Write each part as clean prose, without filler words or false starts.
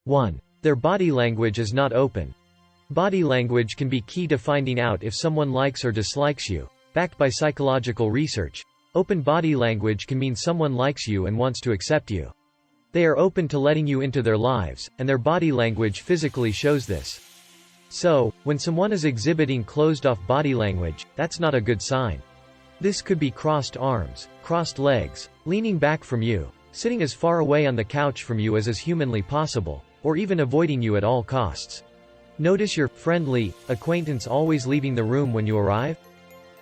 1. Their body language is not open. Body language can be key to finding out if someone likes or dislikes you. Backed by psychological research, open body language can mean someone likes you and wants to accept you. They are open to letting you into their lives, and their body language physically shows this. So, when someone is exhibiting closed-off body language, that's not a good sign. This could be crossed arms, crossed legs, leaning back from you, sitting as far away on the couch from you as is humanly possible, or even avoiding you at all costs. Notice your friendly acquaintance always leaving the room when you arrive?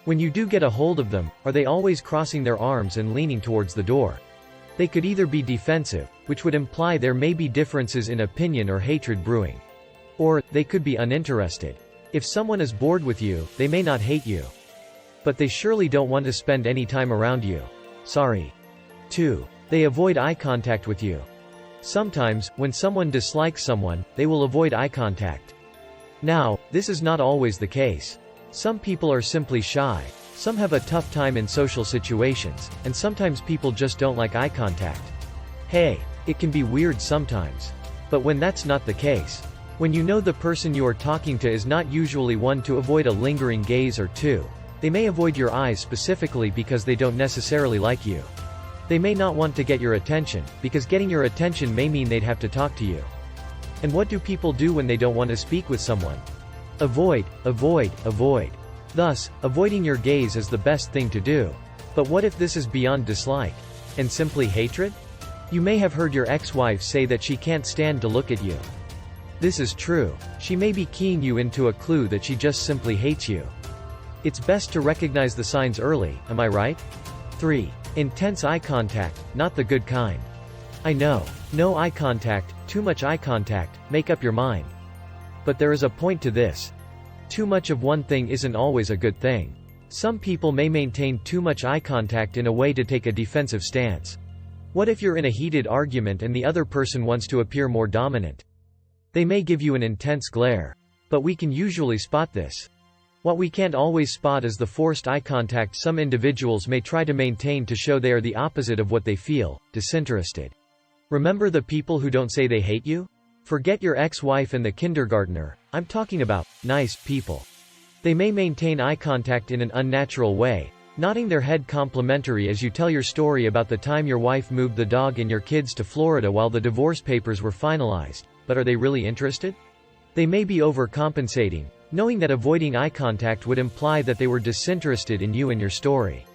When you do get a hold of them, are they always crossing their arms and leaning towards the door? They could either be defensive, which would imply there may be differences in opinion or hatred brewing. Or, they could be uninterested. If someone is bored with you, they may not hate you. But they surely don't want to spend any time around you. Sorry. 2. They avoid eye contact with you. Sometimes, when someone dislikes someone, they will avoid eye contact. Now, this is not always the case. Some people are simply shy, some have a tough time in social situations, and sometimes people just don't like eye contact. Hey, it can be weird sometimes. But when that's not the case, when you know the person you are talking to is not usually one to avoid a lingering gaze or two, they may avoid your eyes specifically because they don't necessarily like you. They may not want to get your attention, because getting your attention may mean they'd have to talk to you. And what do people do when they don't want to speak with someone? Avoid, avoid, avoid. Thus, avoiding your gaze is the best thing to do. But what if this is beyond dislike, and simply hatred? You may have heard your ex-wife say that she can't stand to look at you. This is true. She may be keying you into a clue that she just simply hates you. It's best to recognize the signs early, am I right? 3. Intense eye contact, not the good kind. I know. No eye contact, too much eye contact, make up your mind. But there is a point to this. Too much of one thing isn't always a good thing. Some people may maintain too much eye contact in a way to take a defensive stance. What if you're in a heated argument and the other person wants to appear more dominant? They may give you an intense glare. But we can usually spot this. What we can't always spot is the forced eye contact some individuals may try to maintain to show they are the opposite of what they feel, disinterested. Remember the people who don't say they hate you? Forget your ex-wife and the kindergartner, I'm talking about nice people. They may maintain eye contact in an unnatural way, nodding their head complimentary as you tell your story about the time your wife moved the dog and your kids to Florida while the divorce papers were finalized, but are they really interested? They may be overcompensating, knowing that avoiding eye contact would imply that they were disinterested in you and your story.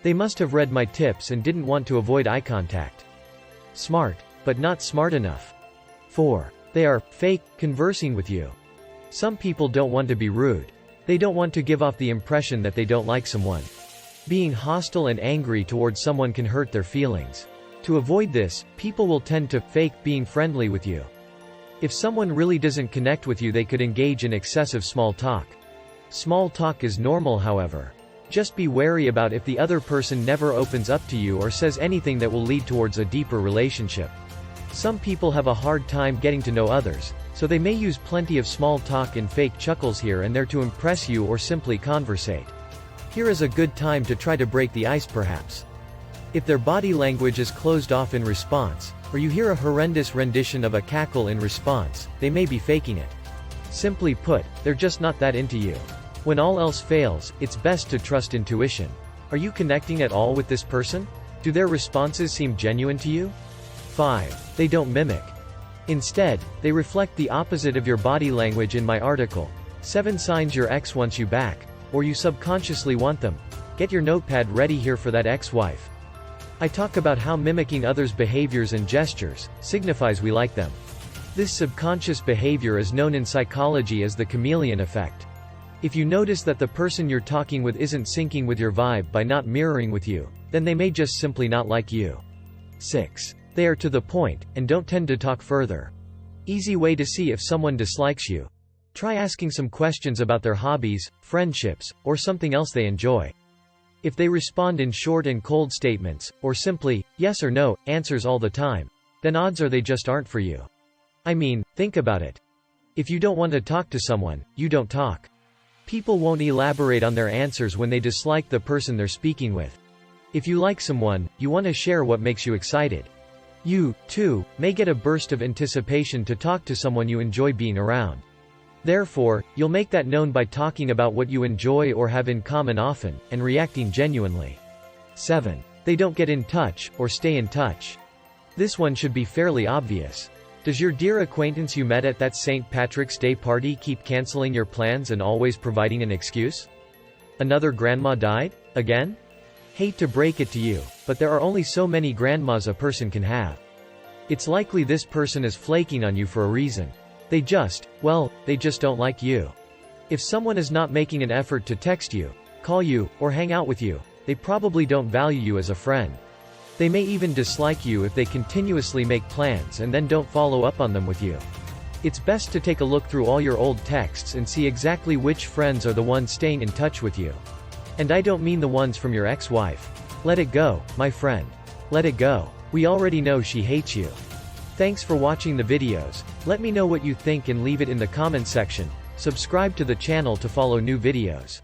They must have read my tips and didn't want to avoid eye contact. Smart, but not smart enough. 4. They are fake conversing with you. Some people don't want to be rude. They don't want to give off the impression that they don't like someone. Being hostile and angry towards someone can hurt their feelings. To avoid this, people will tend to fake being friendly with you. If someone really doesn't connect with you, they could engage in excessive small talk. Small talk is normal, however. Just be wary about if the other person never opens up to you or says anything that will lead towards a deeper relationship. Some people have a hard time getting to know others, so they may use plenty of small talk and fake chuckles here and there to impress you or simply conversate. Here is a good time to try to break the ice perhaps. If their body language is closed off in response, or you hear a horrendous rendition of a cackle in response, they may be faking it. Simply put, they're just not that into you. When all else fails, it's best to trust intuition. Are you connecting at all with this person? Do their responses seem genuine to you? 5. They don't mimic. Instead, they reflect the opposite of your body language in my article, 7 Signs Your Ex Wants You Back, or you subconsciously want them. Get your notepad ready here for that ex-wife. I talk about how mimicking others' behaviors and gestures signifies we like them. This subconscious behavior is known in psychology as the chameleon effect. If you notice that the person you're talking with isn't syncing with your vibe by not mirroring with you, then they may just simply not like you. 6. They are to the point, and don't tend to talk further. Easy way to see if someone dislikes you. Try asking some questions about their hobbies, friendships, or something else they enjoy. If they respond in short and cold statements, or simply, yes or no, answers all the time, then odds are they just aren't for you. I mean, think about it. If you don't want to talk to someone, you don't talk. People won't elaborate on their answers when they dislike the person they're speaking with. If you like someone, you want to share what makes you excited. You, too, may get a burst of anticipation to talk to someone you enjoy being around. Therefore, you'll make that known by talking about what you enjoy or have in common often, and reacting genuinely. 7. They don't get in touch, or stay in touch. This one should be fairly obvious. Does your dear acquaintance you met at that St. Patrick's Day party keep canceling your plans and always providing an excuse? Another grandma died? Again? Hate to break it to you, but there are only so many grandmas a person can have. It's likely this person is flaking on you for a reason. They just don't like you. If someone is not making an effort to text you, call you, or hang out with you, they probably don't value you as a friend. They may even dislike you if they continuously make plans and then don't follow up on them with you. It's best to take a look through all your old texts and see exactly which friends are the ones staying in touch with you. And I don't mean the ones from your ex-wife. Let it go, my friend. Let it go. We already know she hates you. Thanks for watching the videos. Let me know what you think and leave it in the comment section. Subscribe to the channel to follow new videos.